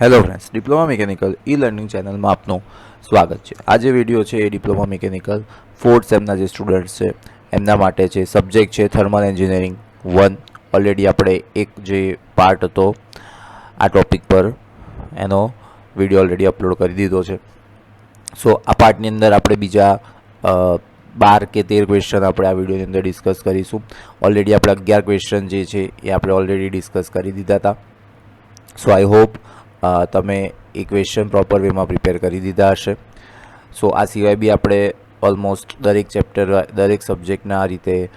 Hello friends, diploma mechanical e learning ચેનલમાં આપનું સ્વાગત છે. આ જે વિડીયો છે એ ડિપ્લોમા મિકેનિકલ ફોર્થ સેમના જે સ્ટુડન્ટ્સ છે એમના માટે છે. સબ્જેક્ટ છે થર્મલ એન્જિનિયરિંગ 1. ઓલરેડી આપણે એક જે પાર્ટ હતો આ ટોપિક પર એનો વિડીયો ઓલરેડી અપલોડ કરી દીધો છે. સો આ પાર્ટની અંદર આપણે બીજા 12 કે 13 ક્વેશ્ચન આપણે આ વિડીયોની અંદર ડિસ્કસ કરીશું. ઓલરેડી આપણે 11 ક્વેશ્ચન જે છે એ આપણે ઓલરેડી ડિસ્કસ કરી દીધા હતા. સો આઈ હોપ તમે એ ક્વેશ્ચન પ્રોપર વેમાં પ્રિપેર કરી દીધા હશે. સો આ સિવાય બી આપણે ઓલમોસ્ટ દરેક ચેપ્ટર દરેક સબ્જેક્ટના આ રીતે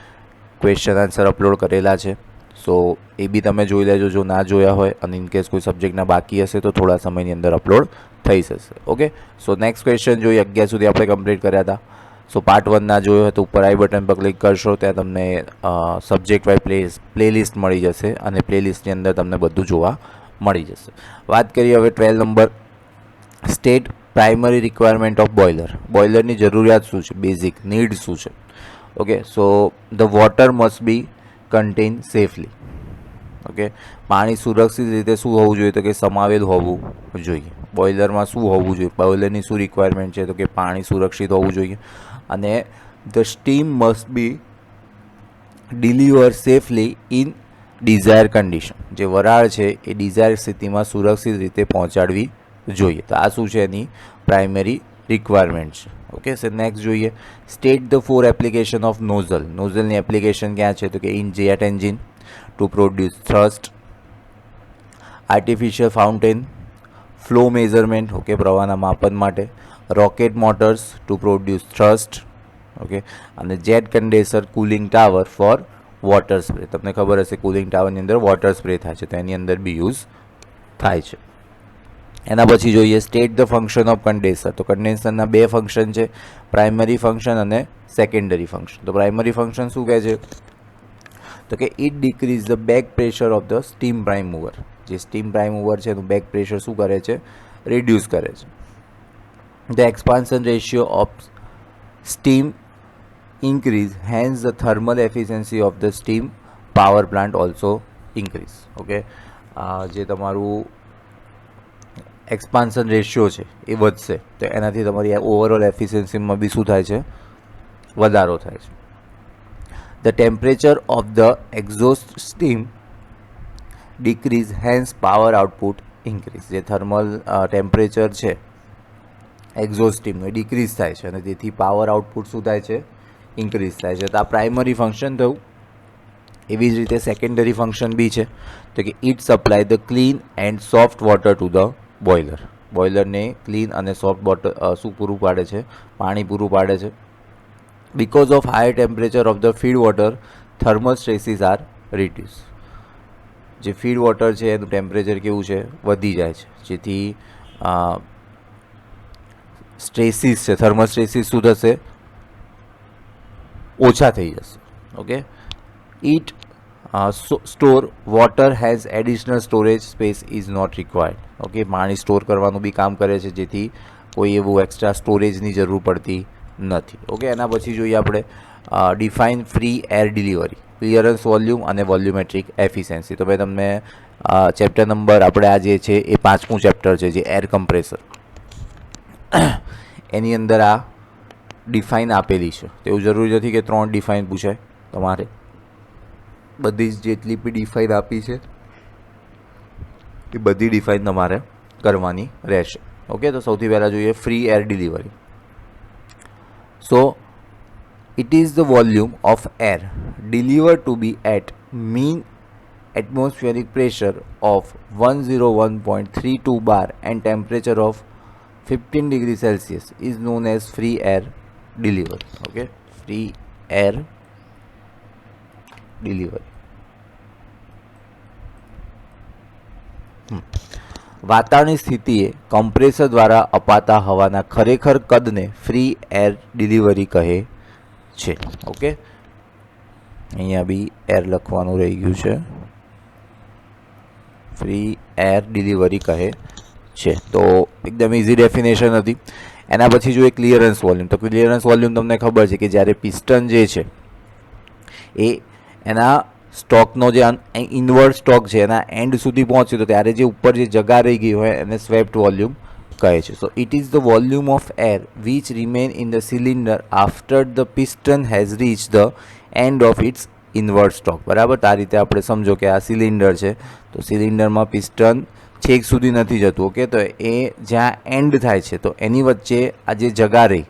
ક્વેશ્ચન આન્સર અપલોડ કરેલા છે. સો એ બી તમે જોઈ લેજો જો ના જોયા હોય, અને ઇનકેસ કોઈ સબ્જેક્ટના બાકી હશે તો થોડા સમયની અંદર અપલોડ થઈ જશે. ઓકે, સો નેક્સ્ટ ક્વેશ્ચન જોઈએ. 11 સુધી આપણે કમ્પ્લીટ કર્યા હતા. સો પાર્ટ 1 ના જોયો હોય તો ઉપર આઈ બટન પર ક્લિક કરશો, ત્યાં તમને સબ્જેક્ટ વાઇઝ પ્લેલિસ્ટ મળી જશે, અને પ્લેલિસ્ટની અંદર તમને બધું જોવા મળી જશે. વાત કરીએ હવે 12 number, state primary requirement of boiler. બોઇલરની જરૂરિયાત શું છે, બેઝિક નીડ શું છે. Okay, so the water must be contain safely. Okay, પાણી સુરક્ષિત રીતે શું હોવું જોઈએ તો કે સમાવેલ હોવું જોઈએ. બોઇલરમાં શું હોવું જોઈએ, બોઇલરની શું રિક્વાયરમેન્ટ છે તો કે પાણી સુરક્ષિત હોવું જોઈએ, અને the steam must be deliver safely in desire condition. જે વરાળ છે એ ડિઝાયર સ્થિતિમાં સુરક્ષિત રીતે પહોંચાડવી જોઈએ. તો આ શું છે, એની પ્રાઇમરી રિક્વાયરમેન્ટ છે. ઓકે, સો નેક્સ્ટ જોઈએ. State the 4 application of nozzle. નોઝલની એપ્લિકેશન ક્યાં છે તો કે in jet engine to produce thrust, artificial fountain, flow measurement, okay પ્રવાહના માપન માટે, rocket motors to produce thrust, okay, અને jet condenser cooling tower for water spray. તમને ખબર હશે કુલિંગ ટાવરની અંદર વોટર સ્પ્રે થાય છે, તો એની અંદર બી યુઝ થાય છે. એના પછી જોઈએ state the function of condenser. તો કન્ડેન્સરના બે ફંક્શન છે, પ્રાઇમરી ફંક્શન અને સેકન્ડરી ફંક્શન. તો પ્રાઇમરી ફંક્શન શું કહે છે તો કે it decrease the back pressure of the steam prime mover. જે સ્ટીમ પ્રાઇમ મૂવર છે એનું બેક પ્રેશર શું કરે છે, રિડ્યુસ કરે છે. The expansion ratio of steam increase, hence the thermal efficiency of the steam power plant also increase. Okay, જે તમારું એક્સપાન્શન રેશિયો છે એ વધશે, તો એનાથી તમારી ઓવરઓલ એફિશિયન્સીમાં બી શું થાય છે, વધારો થાય છે. The temperature of the exhaust steam decrease, hence power output increase. જે થર્મલ ટેમ્પરેચર છે એક્ઝોસ્ટ સ્ટીમનું એ ડિક્રીઝ થાય છે, અને તેથી પાવર આઉટપુટ શું થાય છે, ઇન્ક્રીઝ થાય છે. તો આ પ્રાઇમરી ફંક્શન થયું. એવી જ રીતે સેકન્ડરી ફંક્શન બી છે, તો કે it supply the clean and soft water to the boiler. બોઇલરને ક્લીન અને સોફ્ટ વોટર શું પૂરું પાડે છે, પાણી પૂરું પાડે છે. Because of higher temperature of the feed water thermal stresses are reduce. જે ફીડ વોટર છે એનું ટેમ્પરેચર કેવું છે, વધી જાય છે, જેથી સ્ટ્રેસીસ છે, થર્મલ સ્ટ્રેસીસ શું થશે, ઓછા થઈ જશે. Okay, it store water has additional storage space is not required. Okay, પાણી સ્ટોર કરવાનું બી કામ કરે છે, જેથી કોઈ એવું એક્સ્ટ્રા સ્ટોરેજની જરૂર પડતી નથી. ઓકે, એના પછી જોઈએ આપણે define free air delivery, clearance volume અને વોલ્યુમેટ્રિક એફિશિયન્સી. તો ભાઈ તમને ચેપ્ટર નંબર આપણે આ જે છે એ 5મું ચેપ્ટર છે, જે એર કમ્પ્રેસર, એની અંદર આ ડિફાઇન આપેલી છે. તો એવું જરૂરી નથી કે 3 ડિફાઇન પૂછાય, તમારે બધી જ જેટલી બી ડિફાઇન આપી છે એ બધી ડિફાઇન તમારે કરવાની રહેશે. ઓકે, તો સૌથી પહેલાં જોઈએ free air delivery. So it is the volume of air deliver to be at mean atmospheric pressure of 101.32 bar and temperature of 15 degrees Celsius is known as free air delivery. Okay, free air delivery. વાતાવરણની સ્થિતિએ compressor દ્વારા અપાતા હવાના ખરેખર કદને free air delivery કહે છે. Okay, અહીંયા બી air લખવાનું રહી ગયું છે, ફ્રી એર ડિલિવરી કહે છે. તો એકદમ ઇઝી ડેફિનેશન હતી. એના પછી જોઈએ ક્લિયરન્સ વોલ્યુમ. તો ક્લિયરન્સ વોલ્યુમ તમને ખબર છે કે જ્યારે પિસ્ટન જે છે એ એના સ્ટોકનો જે ઇનવર્ડ સ્ટોક છે એના એન્ડ સુધી પહોંચ્યો તો ત્યારે જે ઉપર જે જગા રહી ગઈ હોય એને સ્વેપ્ટ વોલ્યુમ કહે છે. So it is the volume of air which remain in the cylinder after the piston has reach the end of its inward stock. બરાબર, તો આ રીતે આપણે સમજો કે આ સિલિન્ડર છે, તો સિલિન્ડરમાં પિસ્ટન છેક સુધી નથી જતું. ઓકે, તો એ જ્યાં એન્ડ થાય છે તો એની વચ્ચે આ જે જગા રહી,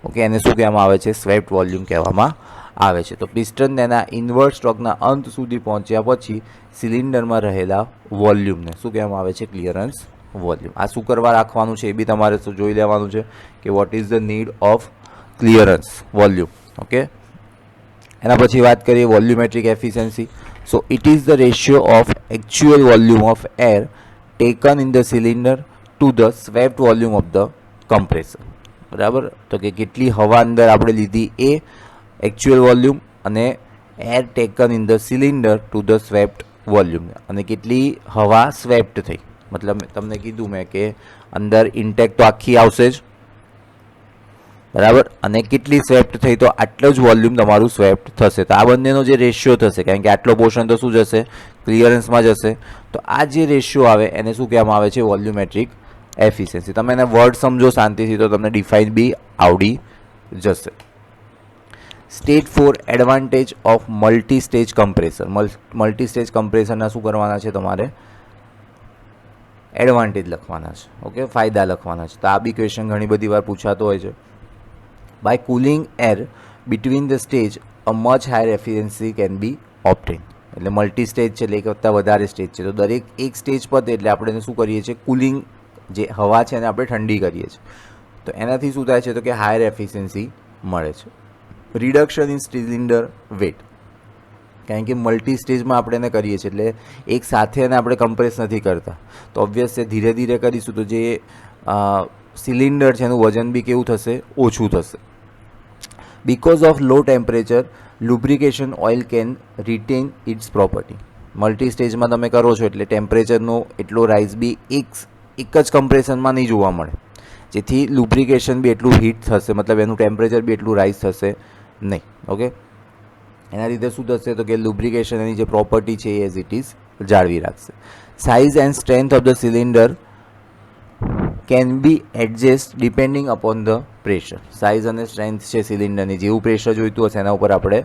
ઓકે, એને શું કહેવામાં આવે છે? સ્વેપ્ટ વોલ્યુમ કહેવામાં આવે છે. તો પિસ્ટન તેના ઇનવર્ડ સ્ટોકના અંત સુધી પહોંચ્યા પછી સિલિન્ડરમાં રહેલા વોલ્યુમને શું કહેવામાં આવે છે? Clearance volume. આ શું કરવા રાખવાનું છે એ બી તમારે જોઈ લેવાનું છે કે what is the need of clearance volume. Okay, એના પછી વાત કરીએ volumetric efficiency. So it is the ratio of actual volume of air taken in the cylinder to the swept volume of the compressor. બરાબર, તો કે કેટલી હવા અંદર આપણે લીધી એ એકચ્યુઅલ વોલ્યુમ અને air taken in the cylinder to the swept volume, અને કેટલી હવા સ્વેપ્ટ થઈ. મતલબ તમને કીધું મેં કે અંદર ઇન્ટેક તો આખી આવશે જ, બરાબર, અને કેટલી સ્વેપ્ટ થઈ તો આટલો જ વોલ્યુમ તમારું સ્વેપ્ટ થશે. તો આ બંનેનો જે રેશિયો થશે, કારણ કે આટલો પોર્શન તો શું જશે? ક્લિયરન્સમાં જશે. તો આ જે રેશિયો આવે એને શું કહેવામાં આવે છે? Volumetric efficiency. તમે એને વર્ડ સમજો શાંતિથી તો તમને ડિફાઇન બી આવડી જશે. Stage 4 advantage of multi stage compressor. Multi stage કમ્પ્રેસરના શું કરવાના છે? તમારે એડવાન્ટેજ લખવાના છે. ઓકે, ફાયદા લખવાના છે. તો આ બી ક્વેશ્ચન ઘણી બધી વાર પૂછાતો હોય છે. By cooling air between the stage a much higher efficiency can be obtain. એટલે મલ્ટી સ્ટેજ છે એટલે એક કરતાં વધારે સ્ટેજ છે, તો દરેક એક સ્ટેજ પતે એટલે આપણે એને શું કરીએ છીએ? કુલિંગ, જે હવા છે એને આપણે ઠંડી કરીએ છીએ. તો એનાથી શું થાય છે? તો કે હાયર એફિશિયન્સી મળે છે. રિડક્શન ઇન સિલિન્ડર વેટ, કારણ કે મલ્ટી સ્ટેજમાં આપણે એને કરીએ છીએ એટલે એક સાથે એને આપણે કમ્પ્રેસ નથી કરતા, તો ઓબ્વિયસ છે ધીરે ધીરે કરીશું તો જે સિલિન્ડર છે એનું વજન બી કેવું થશે? ઓછું થશે. Because of low temperature lubrication oil can retain its property. Multi સ્ટેજમાં તમે કરો છો એટલે ટેમ્પરેચરનો એટલો રાઇઝ બી એક જ કમ્પ્રેશનમાં નહીં જોવા મળે, જેથી લુબ્રિકેશન બી એટલું હીટ થશે, મતલબ એનું ટેમ્પરેચર બી એટલું રાઇઝ થશે નહીં. ઓકે, એના લીધે શું થશે? તો કે લુબ્રિકેશન એની જે પ્રોપર્ટી છે એ એઝ ઇટ ઇઝ જાળવી રાખશે. Size and strength of the cylinder can be adjust depending upon the pressure. Size અને સ્ટ્રેન્થ છે સિલિન્ડરની, જેવું પ્રેશર જોઈતું હશે એના ઉપર આપણે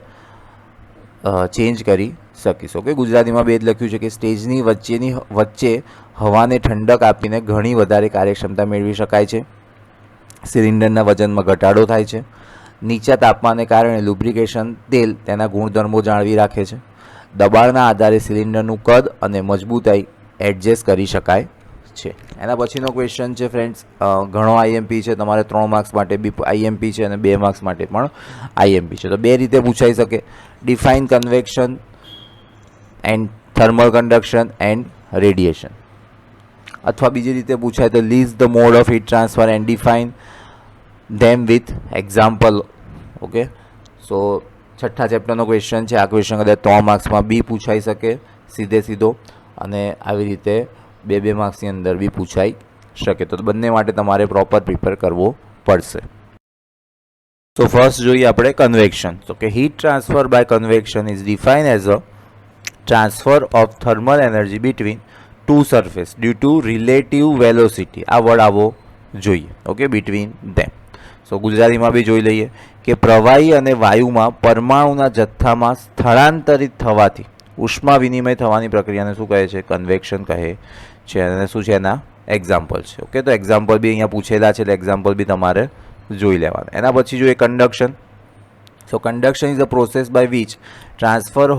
ચેન્જ કરી શકીશું. ઓકે, ગુજરાતીમાં બે જ લખ્યું છે કે સ્ટેજની વચ્ચે હવાને ઠંડક આપીને ઘણી વધારે કાર્યક્ષમતા મેળવી શકાય છે. સિલિન્ડરના વજનમાં ઘટાડો થાય છે. નીચા તાપમાને કારણે લુબ્રિકેશન તેલ તેના ગુણધર્મો જાળવી રાખે છે. દબાણના આધારે સિલિન્ડરનું કદ અને મજબૂતાઈ એડજસ્ટ કરી શકાય છે. એના પછીનો ક્વેશ્ચન છે ફ્રેન્ડ્સ, ઘણો આઈએમપી છે, તમારે 3 માર્ક્સ માટે બી આઈએમપી છે અને 2 માર્ક્સ માટે પણ આઈએમપી છે. તો બે રીતે પૂછાઈ શકે. Define convection and thermal conduction and radiation, અથવા બીજી રીતે પૂછાય તો list the mode of heat transfer and define them with example. Okay, so છઠ્ઠા ચેપ્ટરનો ક્વેશ્ચન છે. આ ક્વેશ્ચન કદાચ 3 માર્ક્સમાં બી પૂછાઈ શકે સીધો, અને આવી રીતે 2 માર્ક્સની અંદર બી પૂછાઈ શકે. તો બંને માટે તમારે પ્રોપર પ્રિપેર કરવો પડશે. તો ફર્સ્ટ જોઈએ આપણે કન્વેક્શન. તો કે heat transfer by convection is define as a transfer of thermal energy between two surface due to relative velocity. આ વર્ડ આવો જોઈએ. ઓકે, બિટવીન ધેમ. સો ગુજરાતીમાં બી જોઈ લઈએ કે પ્રવાહી અને વાયુમાં પરમાણુના જથ્થામાં સ્થળાંતરિત થવાથી ઉષ્મા વિનિમય થવાની પ્રક્રિયાને શું કહે છે? કન્વેક્શન કહે છે. અને શું છે એના એક્ઝામ્પલ છે. ઓકે, તો એક્ઝામ્પલ બી અહીંયા પૂછેલા છે એટલે એક્ઝામ્પલ બી તમારે જોઈ લેવાના. એના પછી જોઈએ conduction. So conduction is a process by which transfer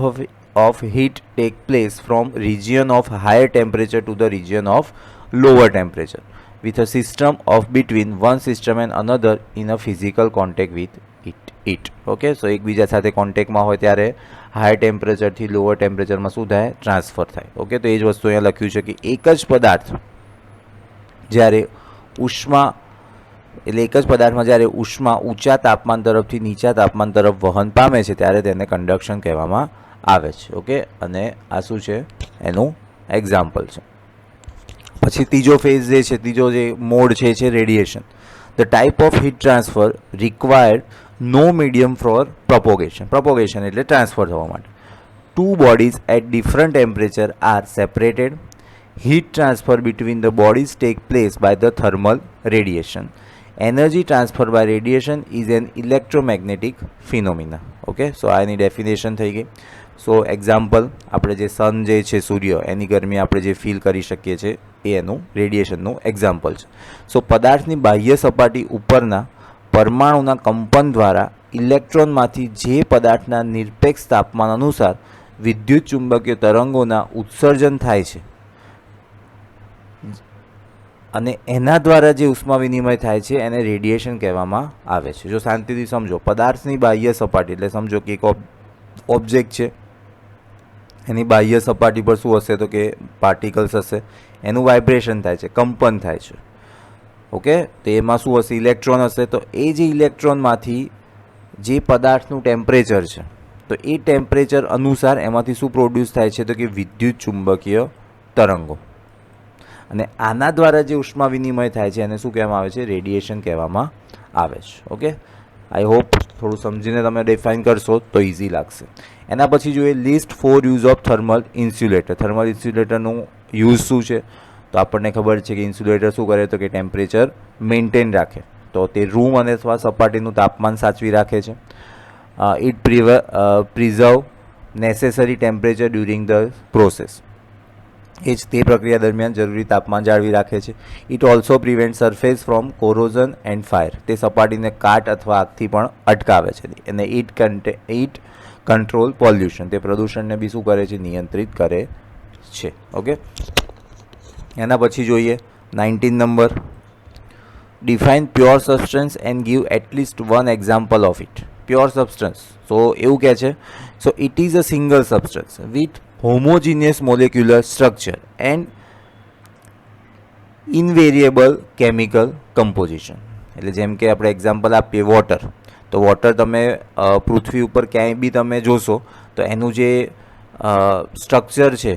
of heat take place from region of higher temperature to the region of lower temperature with a system of between one system and another in a physical contact with it. Okay, so એકબીજા સાથે કોન્ટેક્ટમાં હોય ત્યારે higher ટેમ્પરેચરથી lower ટેમ્પરેચરમાં શું થાય? Transfer થાય. Okay, તો એ જ વસ્તુ અહીંયા લખ્યું છે કે એક જ પદાર્થ જ્યારે ઉષ્મા એટલે એક જ પદાર્થમાં જ્યારે ઉષ્મા ઊંચા તાપમાન તરફથી નીચા તાપમાન તરફ વહન પામે છે ત્યારે તેને કન્ડક્શન કહેવામાં આવે છે. ઓકે, અને આ શું છે? એનું એક્ઝામ્પલ છે. પછી ત્રીજો ફેઝ જે છે, ત્રીજો જે મોડ છે radiation. The type of heat transfer required no medium for propagation. Propagation એટલે ટ્રાન્સફર થવા માટે two bodies at different temperature are separated. Heat transfer between the bodies take place by the thermal radiation. Energy transfer by radiation is an electromagnetic phenomena. Okay, so આની definition થઈ ગઈ. સો example, આપણે જે સન જે છે સૂર્ય એની ગરમી આપણે જે ફીલ કરી શકીએ છીએ એ એનું રેડિયેશનનું એક્ઝામ્પલ છે. સો પદાર્થની બાહ્ય સપાટી ઉપરના પરમાણુના કંપન દ્વારા ઇલેક્ટ્રોનમાંથી જે પદાર્થના નિરપેક્ષ તાપમાન અનુસાર વિદ્યુત ચુંબકીય તરંગોના ઉત્સર્જન થાય છે અને એના દ્વારા જે ઉષ્મા વિનિમય થાય છે એને રેડિયેશન કહેવામાં આવે છે. જો શાંતિથી સમજો, પદાર્થની બાહ્ય સપાટી એટલે સમજો કે એક ઓબ્જેક્ટ છે, એની બાહ્ય સપાટી પર શું હશે તો કે પાર્ટિકલ્સ હશે, એનું વાઇબ્રેશન થાય છે, કંપન થાય છે. ઓકે, તો એમાં શું હશે? ઇલેક્ટ્રોન હશે. તો એ જે ઇલેક્ટ્રોનમાંથી જે પદાર્થનું ટેમ્પરેચર છે તો એ ટેમ્પરેચર અનુસાર એમાંથી શું પ્રોડ્યુસ થાય છે તો કે વિદ્યુત ચુંબકીય તરંગો. અને આના દ્વારા જે ઉષ્મા વિનિમય થાય છે એને શું કહેવામાં આવે છે? રેડિયેશન કહેવામાં આવે છે. ઓકે, આઈ હોપ થોડું સમજીને તમે ડિફાઇન કરશો તો ઇઝી લાગશે. એના પછી જોઈએ list 4 use of thermal insulator. Thermal ઇન્સ્યુલેટરનું યુઝ શું છે? તો આપણને ખબર છે કે ઇન્સ્યુલેટર શું કરે તો કે ટેમ્પરેચર મેન્ટેન રાખે. તો તે રૂમ અને અથવા સપાટીનું તાપમાન સાચવી રાખે છે. It preserve necessary temperature during the process. એ જ તે પ્રક્રિયા દરમિયાન જરૂરી તાપમાન જાળવી રાખે છે. It also prevent surface from corrosion and fire. તે સપાટીને કાટ અથવા આગથી પણ અટકાવે છે. અને ઇટ કંટ્રોલ પોલ્યુશન. તે પ્રદૂષણને બી શું કરે છે? નિયંત્રિત કરે છે. ઓકે, એના પછી જોઈએ 19 number, define pure substance and give at least one example of it. Pure substance, so એવું કહે છે, so it is a single substance with homogeneous molecular structure and invariable chemical composition. એટલે જેમ કે આપણે એક્ઝામ્પલ આપીએ વોટર, તો વોટર તમે પૃથ્વી ઉપર ક્યાંય બી તમે જોશો તો એનું જે સ્ટ્રક્ચર છે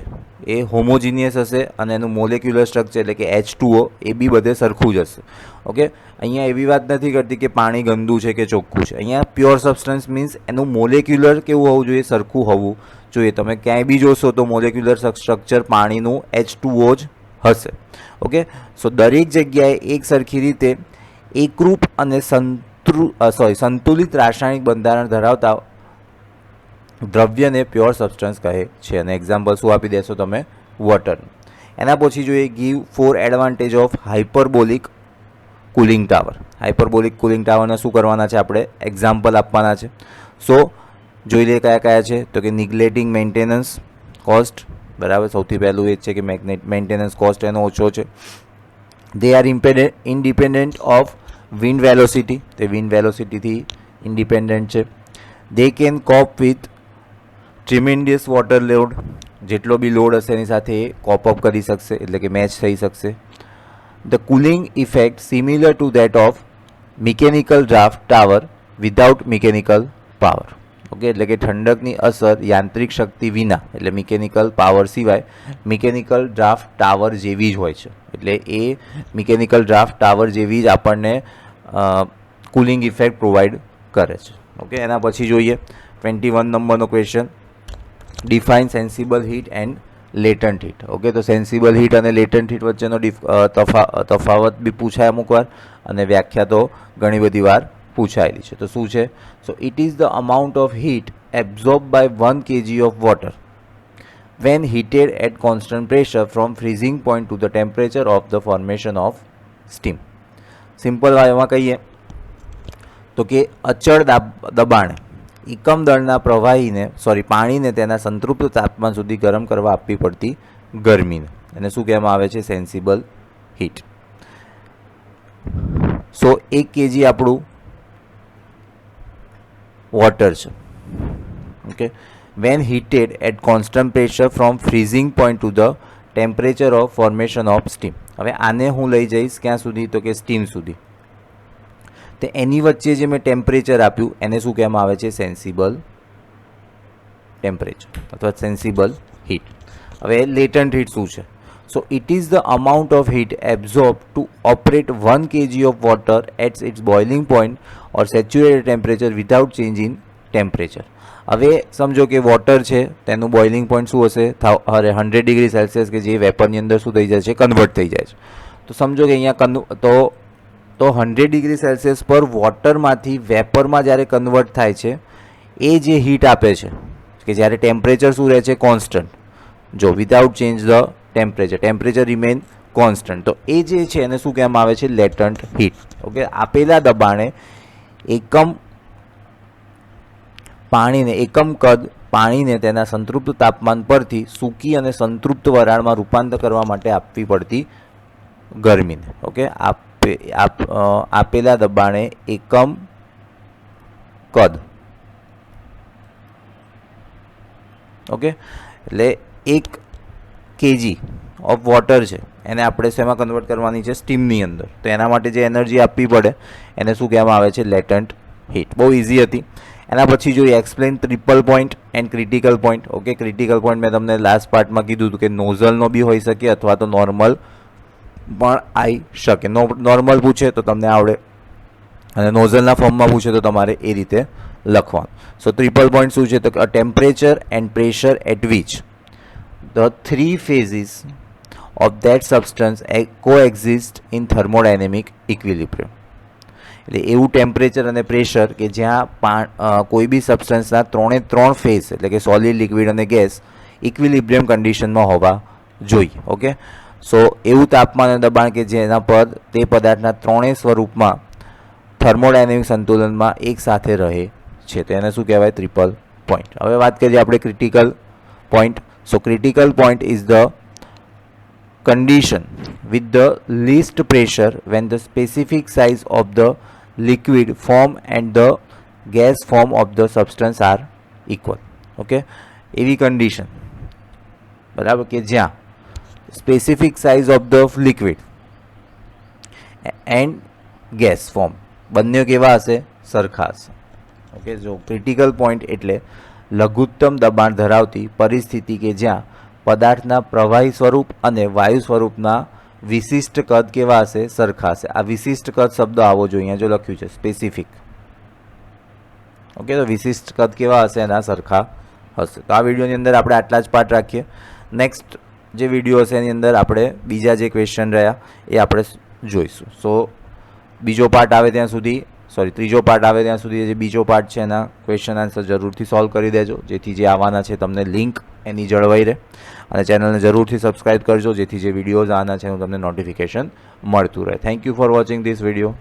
એ હોમોજીનિયસ હશે અને એનું મોલેક્યુલર સ્ટ્રક્ચર એટલે કે H2O એ બી બધે સરખું જ હશે. ઓકે, અહીંયા એવી વાત નથી કરતી કે પાણી ગંદુ છે કે ચોખ્ખું છે. અહીંયા પ્યોર સબસ્ટન્સ મીન્સ એનું મોલેક્યુલર કેવું હોવું જોઈએ? સરખું હોવું જોઈએ. તમે ક્યાંય બી જોશો તો મોલેક્યુલર સ્ટ્રક્ચર પાણીનું H2O જ હશે. ઓકે, સો દરેક જગ્યાએ એક સરખી રીતે એકરૂપ અને સંતુલિત રાસાયણિક બંધારણ ધરાવતા દ્રવ્યને પ્યોર સબસ્ટન્સ કહે છે. અને એક્ઝામ્પલ શું આપી દેશો તમે? વોટર. એના પછી જોઈએ give 4 advantage of hyperbolic cooling tower. Hyperbolic cooling ટાવરના શું કરવાના છે? આપણે એક્ઝામ્પલ આપવાના છે. સો જોઈ લે કયા કયા છે તો કે નિગ્લેક્ટિંગ મેન્ટેનન્સ કોસ્ટ. બરાબર, સૌથી પહેલું એ જ છે કે મેન્ટેનન્સ કોસ્ટ એનો ઓછો છે. They are independent of wind velocity. તે વિન્ડ વેલોસિટીથી ઇન્ડિપેન્ડન્ટ છે. They can cope with tremendous water load. જેટલો બી લોડ હશે એની સાથે એ કોપ અપ કરી શકશે એટલે કે મેચ થઈ શકશે. The cooling effect similar two that of mechanical draft tower without mechanical power. Okay, એટલે કે ઠંડકની અસર યાંત્રિક શક્તિ વિના એટલે મિકેનિકલ પાવર સિવાય મિકેનિકલ ડ્રાફ્ટ ટાવર જેવી જ હોય છે. એટલે એ મિકેનિકલ ડ્રાફ્ટ ટાવર જેવી જ આપણને કુલિંગ ઇફેક્ટ પ્રોવાઈડ કરે છે. ઓકે, એના પછી જોઈએ 21 નંબરનો question, define sensible heat and latent heat. Okay, તો સેન્સિબલ હીટ અને લેટન્ટ હીટ વચ્ચેનો તફાવત બી પૂછાય અમુક વાર અને વ્યાખ્યા તો ઘણી બધી વાર પૂછાયેલી છે. તો શું છે? So it is the amount of heat absorb by 1 kg of water when heated at constant pressure from freezing point to the temperature of the formation of steam. Simple વાયમાં કહીએ તો કે અચળ દબાણે એકમ દળના પાણીને તેના સંતૃપ્ત તાપમાન સુધી ગરમ કરવા આપવી પડતી ગરમીને એને શું કહેવામાં આવે છે? Sensible heat. સો 1 kg આપણું વોટર છે. Okay, when heated at constant pressure from freezing point to the temperature of formation of steam. હવે આને હું લઈ જઈશ ક્યાં સુધી તો કે સ્ટીમ સુધી. તો એની વચ્ચે જે મેં ટેમ્પરેચર આપ્યું એને શું કહેવામાં આવે છે? સેન્સિબલ ટેમ્પરેચર અથવા સેન્સિબલ હીટ. હવે લેટન્ટ હીટ શું છે? So it is the amount of heat absorb to operate 1 kg of water at its boiling point or saturated temperature without change in temperature. હવે સમજો કે વોટર છે તેનું boiling point શું હશે, 100 ડિગ્રી સેલ્સિયસ, કે જે વેપરની અંદર શું થઈ જાય છે, કન્વર્ટ થઈ જાય છે. તો સમજો કે અહીંયા તો 100 ડિગ્રી સેલ્સિયસ પર વોટરમાંથી વેપરમાં જ્યારે કન્વર્ટ થાય છે, એ જે હીટ આપે છે કે જ્યારે ટેમ્પરેચર શું રહે છે, કોન્સ્ટન્ટ. જો without change the temperature remain constant, તો એ જે છે એને શું કહેવામાં આવે છે, લેટન્ટ હીટ. ઓકે, આપેલા દબાણે એકમ કદ પાણીને તેના સંતૃપ્ત તાપમાન પરથી સૂકી અને સંતૃપ્ત વરાળમાં રૂપાંતર કરવા માટે આપવી પડતી ગરમીને. ઓકે, આપેલા દબાણે એકમ કદ. ઓકે, એટલે 1 kg ઓફ વોટર છે એને આપણે શેમાં કન્વર્ટ કરવાની છે, સ્ટીમની અંદર. તો એના માટે જે એનર્જી આપવી પડે એને શું કહેવામાં આવે છે, લેટન્ટ હીટ. બહુ ઇઝી હતી. એના પછી જોઈએ explain triple point and critical point. Okay, critical point મેં તમને લાસ્ટ પાર્ટમાં કીધું હતું કે નોઝલનો બી હોઈ શકે અથવા તો નોર્મલ પણ આવી શકે. નોર્મલ પૂછે તો તમને આવડે અને નોઝલના ફોર્મમાં પૂછે તો તમારે એ રીતે લખવાનું. સો ટ્રિપલ પોઈન્ટ શું છે, તો temperature and pressure at which the three phases of that substance coexist in thermodynamic equilibrium. એટલે એવું ટેમ્પરેચર અને પ્રેશર કે જ્યાં કોઈ બી સબસ્ટન્સના 3 ફેઝ એટલે કે સોલિડ, લિક્વિડ અને ગેસ ઇક્વિલિબ્રિયમ કન્ડિશનમાં હોવા જોઈએ. ઓકે, સો એવું તાપમાન અને દબાણ કે જેના પર તે પદાર્થના 3 સ્વરૂપમાં થર્મોડાયનેમિક સંતુલનમાં એક સાથે રહે છે, તો એને શું કહેવાય, ટ્રિપલ પોઈન્ટ. હવે વાત કરીએ આપણે critical point. So critical point is the condition with the least pressure when the specific size of the liquid form and the gas form of the substance are equal. Okay, એવી condition બરાબર કે જ્યાં specific size of the liquid and gas form બંને કેવા હશે, સરખા હશે. Okay, જો ક્રિટિકલ પોઈન્ટ એટલે લઘુત્તમ દબાણ ધરાવતી પરિસ્થિતિ કે જ્યાં પદાર્થના પ્રવાહી સ્વરૂપ અને વાયુ સ્વરૂપના વિશિષ્ટ કદ કેવા હશે, સરખા હશે. આ વિશિષ્ટ કદ શબ્દ આવો જોઈએ, અહીંયા જો લખ્યું છે સ્પેસિફિક. ઓકે, તો વિશિષ્ટ કદ કેવા હશે, એના સરખા હશે. તો આ વિડીયોની અંદર આપણે આટલા જ પાર્ટ રાખીએ. નેક્સ્ટ જે વિડીયો હશે એની અંદર આપણે બીજા જે ક્વેશ્ચન રહ્યા એ આપણે જોઈશું. સો ત્રીજો પાર્ટ આવે ત્યાં સુધી જે બીજો પાર્ટ છે એના ક્વેશ્ચન આન્સર જરૂરથી સોલ્વ કરી દેજો, જેથી જે આવવાના છે તમને લિંક એની જળવાઈ રહે. અને ચેનલને જરૂરથી સબસ્ક્રાઇબ કરજો, જેથી જે વિડીયોઝ આવવાના છે એનું તમને નોટિફિકેશન મળતું રહે. Thank you for watching this video.